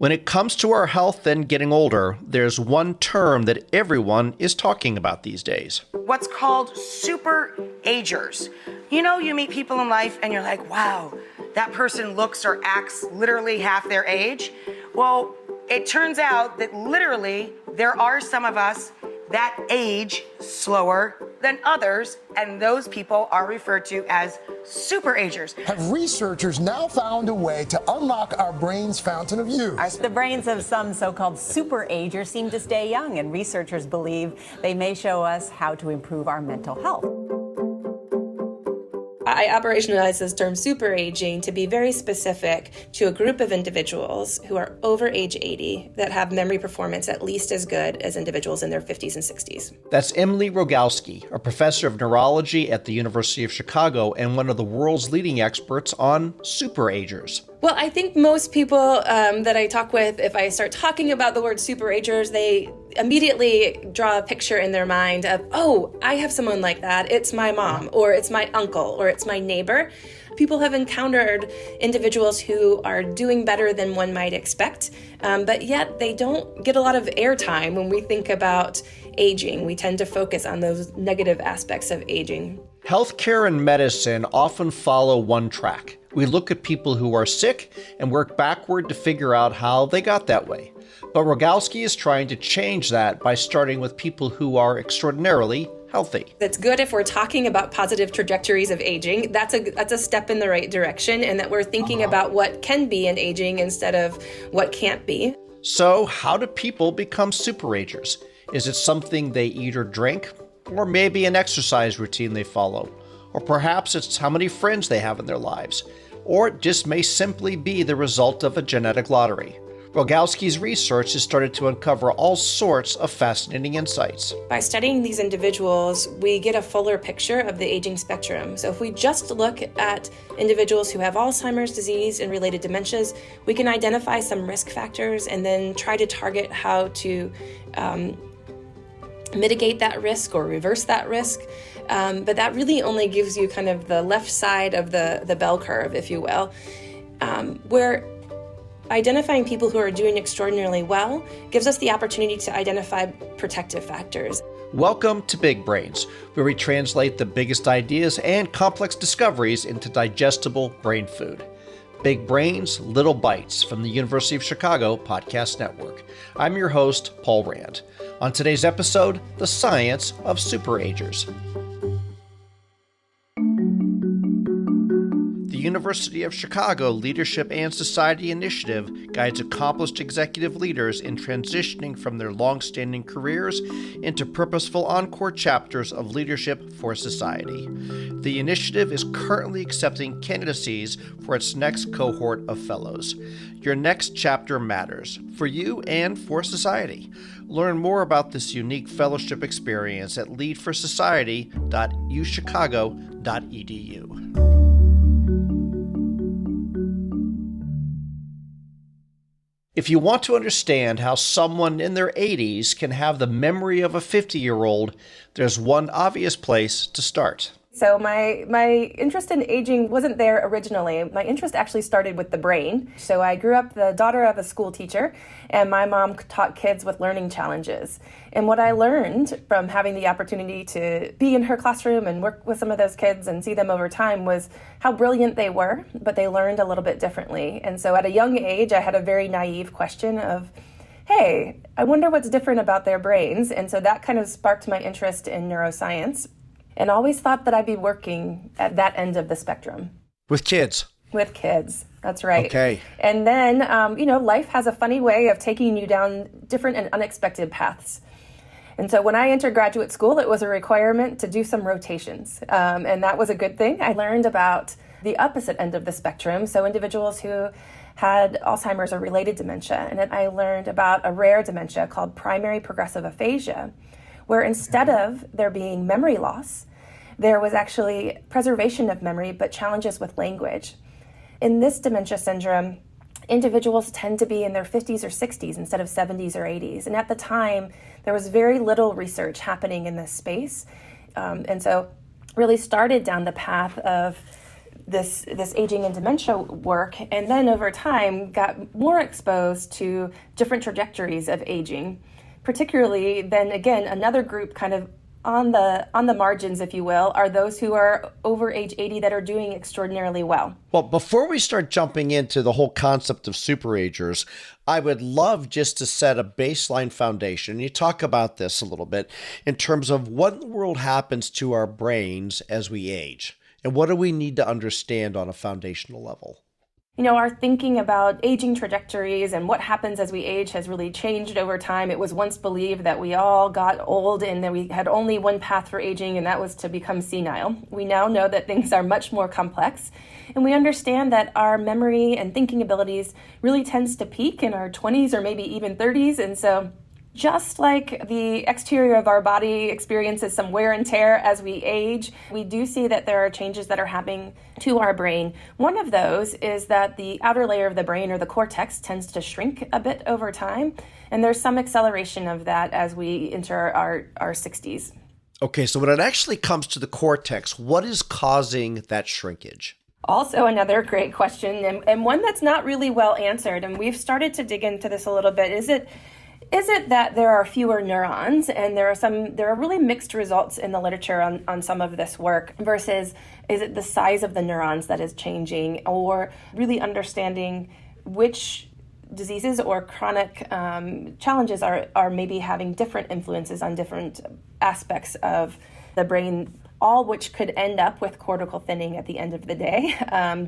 When it comes to our health and getting older, there's one term that everyone is talking about these days. What's called Super Agers. You meet people in life and you're like, wow, that person looks or acts literally half their age. Well, it turns out that literally there are some of us that age slower than others, and those people are referred to as Super Agers. Have researchers now found a way to unlock our brain's fountain of youth? The brains of some so-called Super Agers seem to stay young, and researchers believe they may show us how to improve our mental health. I operationalize this term super aging to be very specific to a group of individuals who are over age 80 that have memory performance at least as good as individuals in their 50s and 60s. That's Emily Rogalski, a professor of neurology at the University of Chicago and one of the world's leading experts on super agers. Well, I think most people that I talk with, if I start talking about the word super agers, they immediately draw a picture in their mind of, oh, I have someone like that. It's my mom, or it's my uncle, or it's my neighbor. People have encountered individuals who are doing better than one might expect, but yet they don't get a lot of airtime when we think about aging. We tend to focus on those negative aspects of aging. Healthcare and medicine often follow one track. We look at people who are sick and work backward to figure out how they got that way. But Rogalski is trying to change that by starting with people who are extraordinarily healthy. That's good if we're talking about positive trajectories of aging. That's a step in the right direction, and that we're thinking about what can be in aging instead of what can't be. So how do people become super agers? Is it something they eat or drink? Or maybe an exercise routine they follow? Or perhaps it's how many friends they have in their lives? Or it just may simply be the result of a genetic lottery. Rogalski's research has started to uncover all sorts of fascinating insights. By studying these individuals, we get a fuller picture of the aging spectrum. So if we just look at individuals who have Alzheimer's disease and related dementias, we can identify some risk factors and then try to target how to mitigate that risk or reverse that risk. But that really only gives you kind of the left side of the bell curve, if you will, where identifying people who are doing extraordinarily well gives us the opportunity to identify protective factors. Welcome to Big Brains, where we translate the biggest ideas and complex discoveries into digestible brain food. Big Brains, Little Bites from the University of Chicago Podcast Network. I'm your host, Paul Rand. On today's episode, the science of super agers. The University of Chicago Leadership and Society Initiative guides accomplished executive leaders in transitioning from their long-standing careers into purposeful encore chapters of leadership for society. The initiative is currently accepting candidacies for its next cohort of fellows. Your next chapter matters, for you and for society. Learn more about this unique fellowship experience at leadforsociety.uchicago.edu. If you want to understand how someone in their 80s can have the memory of a 50-year-old, there's one obvious place to start. So my interest in aging wasn't there originally. My interest actually started with the brain. So I grew up the daughter of a school teacher, and my mom taught kids with learning challenges. And what I learned from having the opportunity to be in her classroom and work with some of those kids and see them over time was how brilliant they were, but they learned a little bit differently. And so at a young age, I had a very naive question of, hey, I wonder what's different about their brains. And so that kind of sparked my interest in neuroscience. And always thought that I'd be working at that end of the spectrum. With kids? With kids, that's right. Okay. And then, life has a funny way of taking you down different and unexpected paths. And so when I entered graduate school, it was a requirement to do some rotations. And that was a good thing. I learned about the opposite end of the spectrum, so individuals who had Alzheimer's or related dementia. And then I learned about a rare dementia called primary progressive aphasia, where instead of there being memory loss, there was actually preservation of memory, but challenges with language. In this dementia syndrome, individuals tend to be in their 50s or 60s instead of 70s or 80s. And at the time, there was very little research happening in this space. And so really started down the path of this aging and dementia work, and then over time got more exposed to different trajectories of aging. Particularly, then again, another group kind of on the margins, if you will, are those who are over age 80 that are doing extraordinarily well. Well, before we start jumping into the whole concept of super agers, I would love just to set a baseline foundation. You talk about this a little bit in terms of what in the world happens to our brains as we age, and what do we need to understand on a foundational level? You know, our thinking about aging trajectories and what happens as we age has really changed over time. It was once believed that we all got old and that we had only one path for aging, and that was to become senile. We now know that things are much more complex, and we understand that our memory and thinking abilities really tends to peak in our 20s or maybe even 30s, and so just like the exterior of our body experiences some wear and tear as we age, we do see that there are changes that are happening to our brain. One of those is that the outer layer of the brain, or the cortex, tends to shrink a bit over time, and there's some acceleration of that as we enter our 60s. Okay, so when it actually comes to the cortex, what is causing that shrinkage? Also another great question, and one that's not really well answered, and we've started to dig into this a little bit. Is it that there are fewer neurons, and there are really mixed results in the literature on some of this work, versus is it the size of the neurons that is changing, or really understanding which diseases or chronic challenges are maybe having different influences on different aspects of the brain, all which could end up with cortical thinning at the end of the day,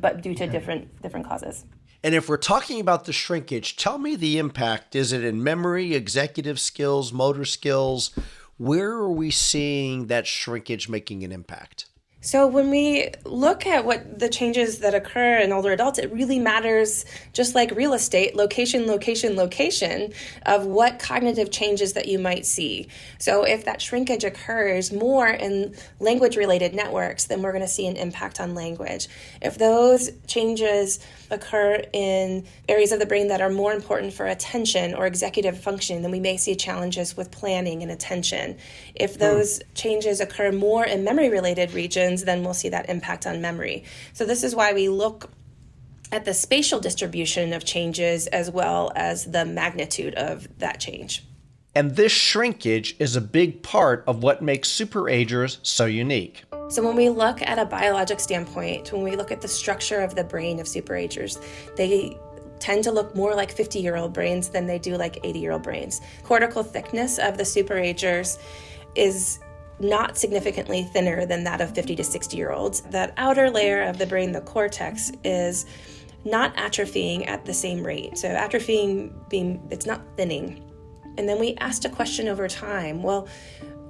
but due to different causes. And if we're talking about the shrinkage, tell me the impact. Is it in memory, executive skills, motor skills? Where are we seeing that shrinkage making an impact? So when we look at what the changes that occur in older adults, it really matters, just like real estate, location of what cognitive changes that you might see. So if that shrinkage occurs more in language-related networks, then we're going to see an impact on language. If those changes occur in areas of the brain that are more important for attention or executive function, then we may see challenges with planning and attention. If those changes occur more in memory-related regions, then we'll see that impact on memory. So this is why we look at the spatial distribution of changes as well as the magnitude of that change. And this shrinkage is a big part of what makes super agers so unique. So when we look at a biologic standpoint, when we look at the structure of the brain of super agers, they tend to look more like 50-year-old brains than they do like 80-year-old brains. Cortical thickness of the super agers is not significantly thinner than that of 50 to 60-year-olds. That outer layer of the brain, the cortex, is not atrophying at the same rate. So atrophying it's not thinning. And then we asked a question over time, well,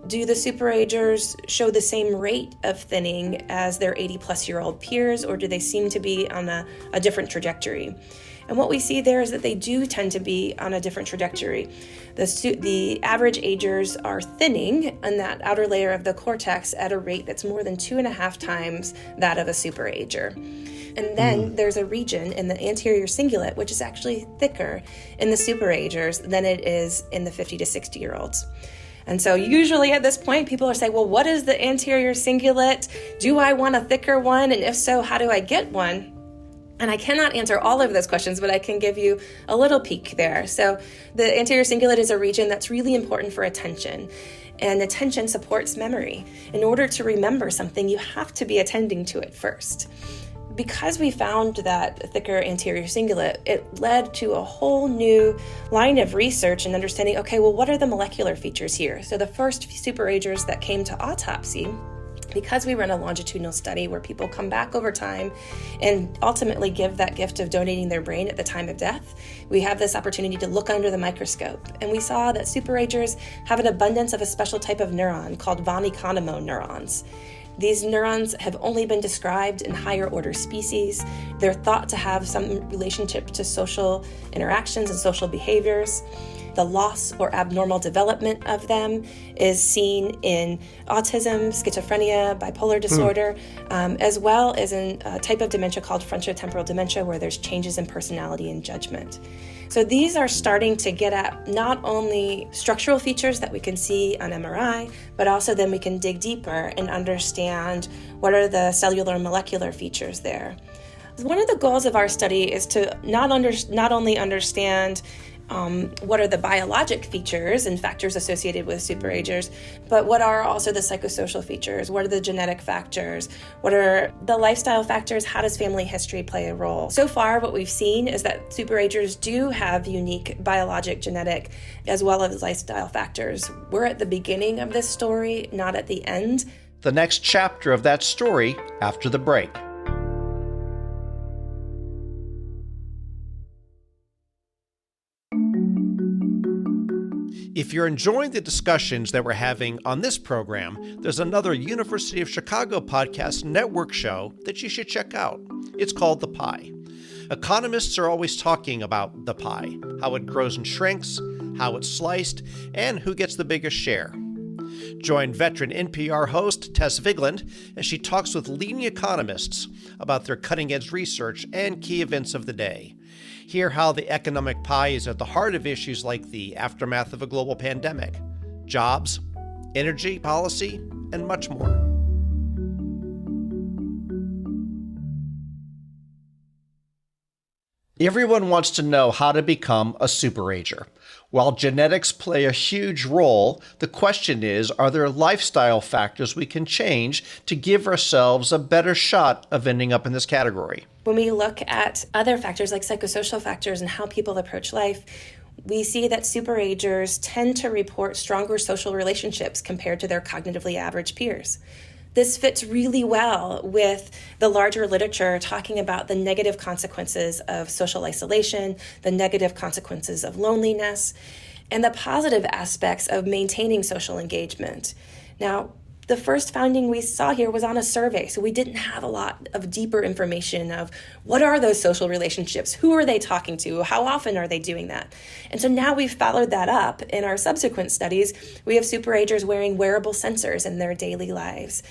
do the super agers show the same rate of thinning as their 80-plus-year-old peers, or do they seem to be on a different trajectory? And what we see there is that they do tend to be on a different trajectory. The average agers are thinning in that outer layer of the cortex at a rate that's more than 2.5 times that of a super ager. And then there's a region in the anterior cingulate, which is actually thicker in the super agers than it is in the 50 to 60-year-olds. And so usually at this point, people are saying, well, what is the anterior cingulate? Do I want a thicker one? And if so, how do I get one? And I cannot answer all of those questions, but I can give you a little peek there. So the anterior cingulate is a region that's really important for attention. And attention supports memory. In order to remember something, you have to be attending to it first. Because we found that thicker anterior cingulate, it led to a whole new line of research and understanding, okay, well, what are the molecular features here? So the first super agers that came to autopsy, because we run a longitudinal study where people come back over time and ultimately give that gift of donating their brain at the time of death, we have this opportunity to look under the microscope. And we saw that super agers have an abundance of a special type of neuron called von Economo neurons. These neurons have only been described in higher order species. They're thought to have some relationship to social interactions and social behaviors. The loss or abnormal development of them is seen in autism, schizophrenia, bipolar disorder, as well as in a type of dementia called frontotemporal dementia, where there's changes in personality and judgment. So these are starting to get at not only structural features that we can see on MRI, but also then we can dig deeper and understand What are the cellular and molecular features there? One of the goals of our study is to not only understand what are the biologic features and factors associated with superagers, but what are also the psychosocial features? What are the genetic factors? What are the lifestyle factors? How does family history play a role? So far, what we've seen is that superagers do have unique biologic, genetic, as well as lifestyle factors. We're at the beginning of this story, not at the end. The next chapter of that story after the break. If you're enjoying the discussions that we're having on this program, there's another University of Chicago podcast network show that you should check out. It's called The Pie. Economists are always talking about the pie, how it grows and shrinks, how it's sliced, and who gets the biggest share. Join veteran NPR host Tess Vigland as she talks with leading economists about their cutting-edge research and key events of the day. Hear how the economic pie is at the heart of issues like the aftermath of a global pandemic, jobs, energy policy, and much more. Everyone wants to know how to become a superager. While genetics play a huge role, the question is, are there lifestyle factors we can change to give ourselves a better shot of ending up in this category? When we look at other factors like psychosocial factors and how people approach life, we see that superagers tend to report stronger social relationships compared to their cognitively average peers. This fits really well with the larger literature talking about the negative consequences of social isolation, the negative consequences of loneliness, and the positive aspects of maintaining social engagement. Now, the first finding we saw here was on a survey, so we didn't have a lot of deeper information of what are those social relationships, who are they talking to, how often are they doing that. And so now we've followed that up in our subsequent studies. We have superagers wearing wearable sensors in their daily lives.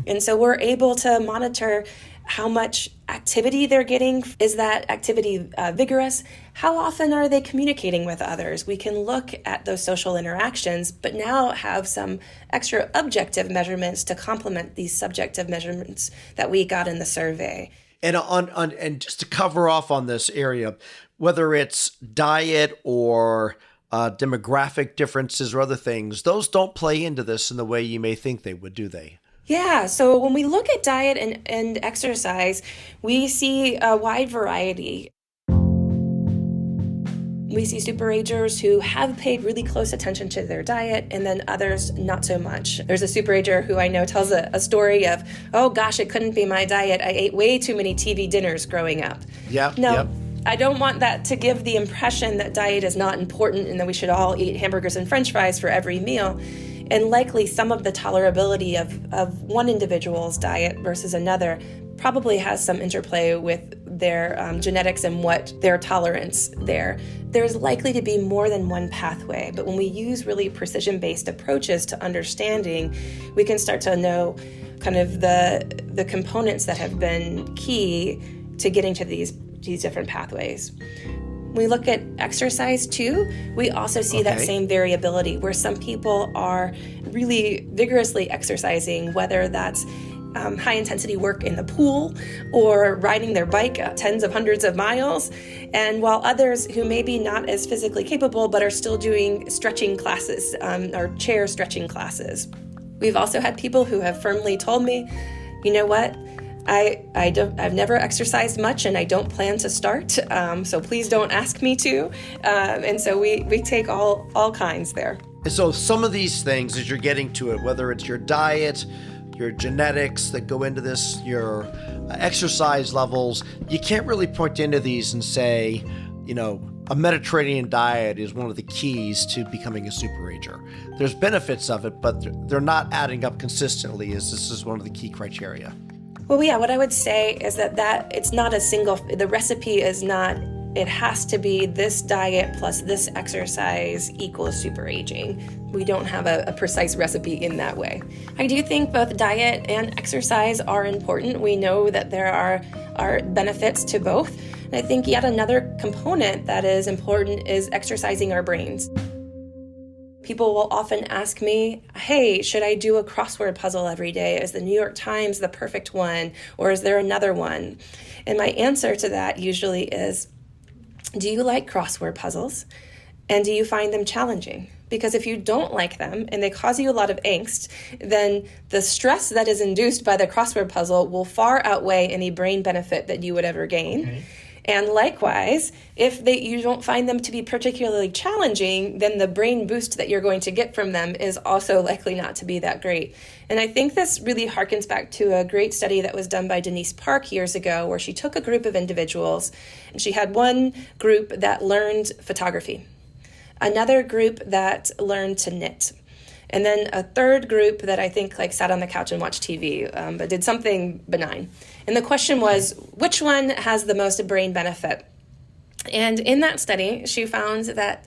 And so we're able to monitor how much activity they're getting. Is that activity vigorous? How often are they communicating with others? We can look at those social interactions, but now have some extra objective measurements to complement these subjective measurements that we got in the survey. And and just to cover off on this area, whether it's diet or demographic differences or other things, those don't play into this in the way you may think they would, do they? Yeah, so when we look at diet and exercise, we see a wide variety. We see superagers who have paid really close attention to their diet, and then others not so much. There's a superager who I know tells a story of, oh gosh, it couldn't be my diet. I ate way too many TV dinners growing up. Now, I don't want that to give the impression that diet is not important and that we should all eat hamburgers and French fries for every meal. And likely some of the tolerability of one individual's diet versus another probably has some interplay with their genetics and what their tolerance there. There's likely to be more than one pathway, but when we use really precision-based approaches to understanding, we can start to know kind of the components that have been key to getting to these different pathways. When we look at exercise too, we also see that same variability where some people are really vigorously exercising, whether that's high intensity work in the pool or riding their bike tens of hundreds of miles. And while others who may be not as physically capable but are still doing stretching classes or chair stretching classes. We've also had people who have firmly told me, you know what? I've never exercised much and I don't plan to start, so please don't ask me to. And so we take all kinds there. And so some of these things, as you're getting to it, whether it's your diet, your genetics that go into this, your exercise levels, you can't really point into these and say, you know, a Mediterranean diet is one of the keys to becoming a superager. There's benefits of it, but they're not adding up consistently, as this is one of the key criteria. Well, yeah, what I would say is that it's not a single, the recipe is not, it has to be this diet plus this exercise equals super aging. We don't have a precise recipe in that way. I do think both diet and exercise are important. We know that there are benefits to both. And I think yet another component that is important is exercising our brains. People will often ask me, hey, should I do a crossword puzzle every day? Is the New York Times the perfect one? Or is there another one? And my answer to that usually is, do you like crossword puzzles? And do you find them challenging? Because if you don't like them and they cause you a lot of angst, then the stress that is induced by the crossword puzzle will far outweigh any brain benefit that you would ever gain. Okay. And likewise, if you don't find them to be particularly challenging, then the brain boost that you're going to get from them is also likely not to be that great. And I think this really harkens back to a great study that was done by Denise Park years ago, where she took a group of individuals, and she had one group that learned photography, another group that learned to knit, and then a third group that I think sat on the couch and watched TV, but did something benign. And the question was, which one has the most brain benefit? And in that study, she found that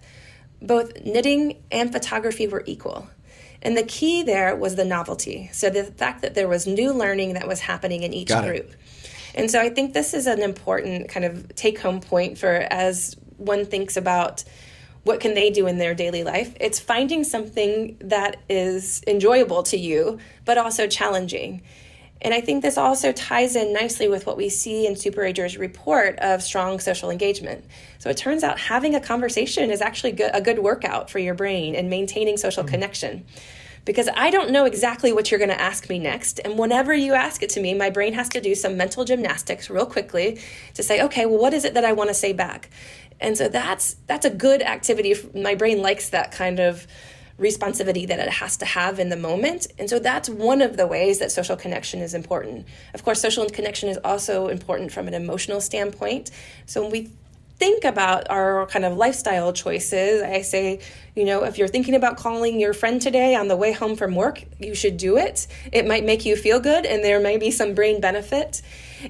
both knitting and photography were equal. And the key there was the novelty. So the fact that there was new learning that was happening in each group. And so I think this is an important kind of take-home point for as one thinks about what can they do in their daily life. It's finding something that is enjoyable to you, but also challenging. And I think this also ties in nicely with what we see in Super Agers' report of strong social engagement. So it turns out having a conversation is actually a good workout for your brain and maintaining social connection. Because I don't know exactly what you're going to ask me next. And whenever you ask it to me, my brain has to do some mental gymnastics real quickly to say, okay, well, what is it that I want to say back? And so that's a good activity. My brain likes that kind of responsivity that it has to have in the moment. And so that's one of the ways that social connection is important. Of course, social connection is also important from an emotional standpoint. So when we think about our kind of lifestyle choices, I say, if you're thinking about calling your friend today on the way home from work, you should do it. It might make you feel good, and there may be some brain benefit.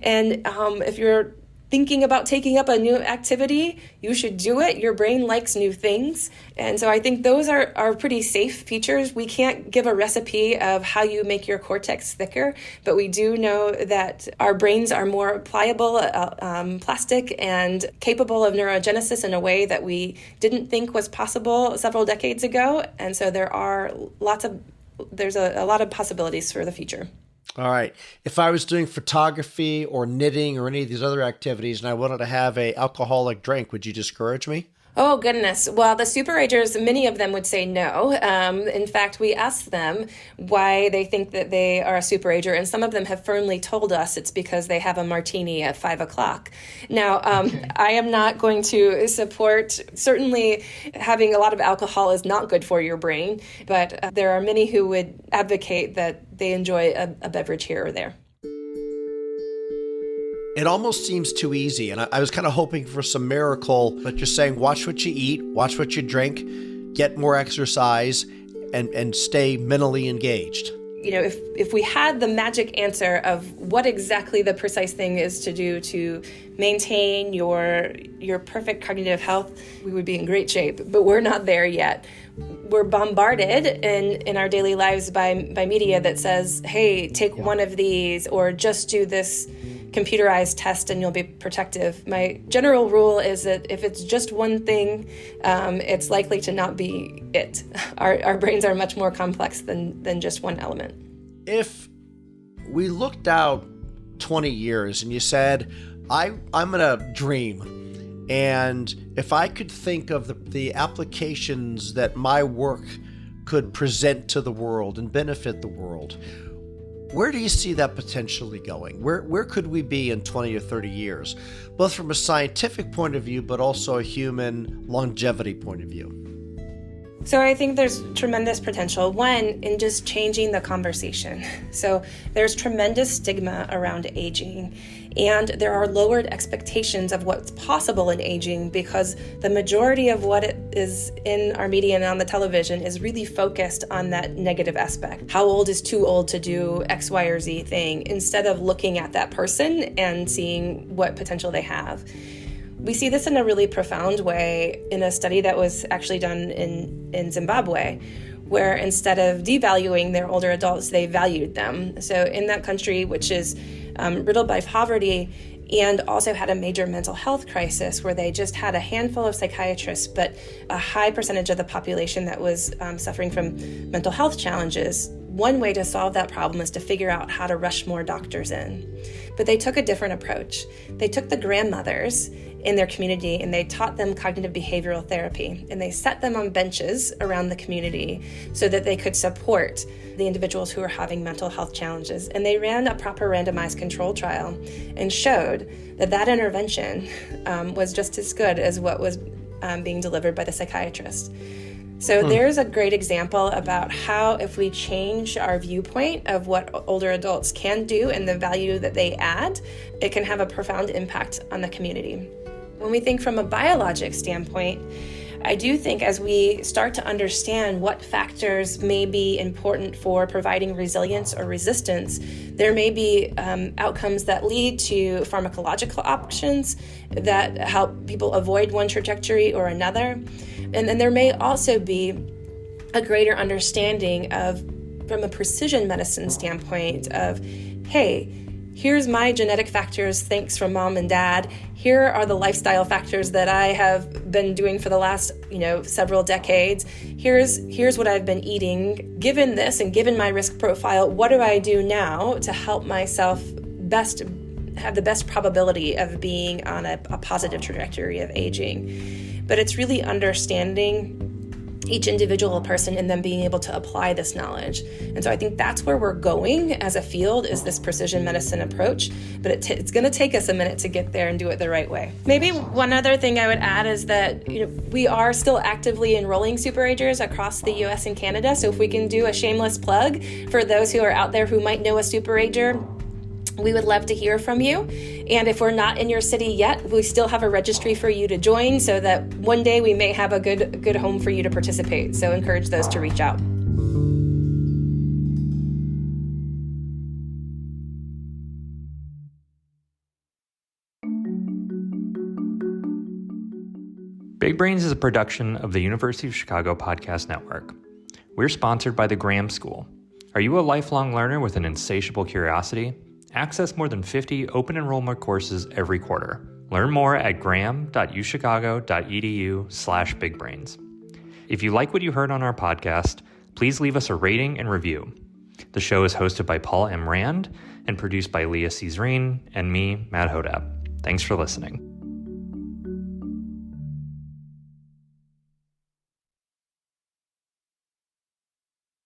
And if you're thinking about taking up a new activity, you should do it. Your brain likes new things. And so I think those are pretty safe features. We can't give a recipe of how you make your cortex thicker, but we do know that our brains are more pliable, plastic, and capable of neurogenesis in a way that we didn't think was possible several decades ago. And so there's a lot of possibilities for the future. All right. If I was doing photography or knitting or any of these other activities and I wanted to have an alcoholic drink, would you discourage me? Oh, goodness. Well, the Super Agers, many of them would say no. In fact, we asked them why they think that they are a Super Ager, and some of them have firmly told us it's because they have a martini at 5 o'clock. Now, I am not going to support, certainly having a lot of alcohol is not good for your brain, but there are many who would advocate that they enjoy a beverage here or there. It almost seems too easy, and I was kind of hoping for some miracle, but you're saying watch what you eat, watch what you drink, get more exercise, and stay mentally engaged. If we had the magic answer of what exactly the precise thing is to do to maintain your perfect cognitive health, we would be in great shape, but we're not there yet. We're bombarded in our daily lives by media that says, hey, take one of these, or just do this computerized test and you'll be protective. My general rule is that if it's just one thing, it's likely to not be it. Our brains are much more complex than just one element. If we looked out 20 years and you said, I'm going to dream, and if I could think of the applications that my work could present to the world and benefit the world, where do you see that potentially going? Where could we be in 20 or 30 years, both from a scientific point of view, but also a human longevity point of view? So I think there's tremendous potential, one, in just changing the conversation. So there's tremendous stigma around aging, and there are lowered expectations of what's possible in aging because the majority of what is in our media and on the television is really focused on that negative aspect. How old is too old to do X, Y, or Z thing, instead of looking at that person and seeing what potential they have. We see this in a really profound way in a study that was actually done in Zimbabwe, where instead of devaluing their older adults, they valued them. So in that country, which is riddled by poverty, and also had a major mental health crisis where they just had a handful of psychiatrists, but a high percentage of the population that was suffering from mental health challenges. One way to solve that problem is to figure out how to rush more doctors in. But they took a different approach. They took the grandmothers in their community and they taught them cognitive behavioral therapy, and they set them on benches around the community so that they could support the individuals who were having mental health challenges. And they ran a proper randomized control trial and showed that that intervention was just as good as what was being delivered by the psychiatrist. So there's a great example about how if we change our viewpoint of what older adults can do and the value that they add, it can have a profound impact on the community. When we think from a biologic standpoint, I do think as we start to understand what factors may be important for providing resilience or resistance, there may be outcomes that lead to pharmacological options that help people avoid one trajectory or another. And then there may also be a greater understanding of, from a precision medicine standpoint, of, hey, here's my genetic factors, thanks from mom and dad. Here are the lifestyle factors that I have been doing for the last, several decades. Here's what I've been eating. Given this and given my risk profile, what do I do now to help myself have the best probability of being on a positive trajectory of aging? But it's really understanding each individual person and then being able to apply this knowledge. And so I think that's where we're going as a field, is this precision medicine approach. But it's going to take us a minute to get there and do it the right way. Maybe one other thing I would add is that we are still actively enrolling Super Agers across the US and Canada. So if we can do a shameless plug for those who are out there who might know a Super Ager, we would love to hear from you. And if we're not in your city yet, we still have a registry for you to join so that one day we may have a good home for you to participate. So encourage those to reach out. Big Brains is a production of the University of Chicago Podcast Network. We're sponsored by the Graham School. Are you a lifelong learner with an insatiable curiosity? Access more than 50 open enrollment courses every quarter. Learn more at graham.uchicago.edu/bigbrains. If you like what you heard on our podcast, please leave us a rating and review. The show is hosted by Paul M. Rand and produced by Leah Cesarine and me, Matt Hodap. Thanks for listening.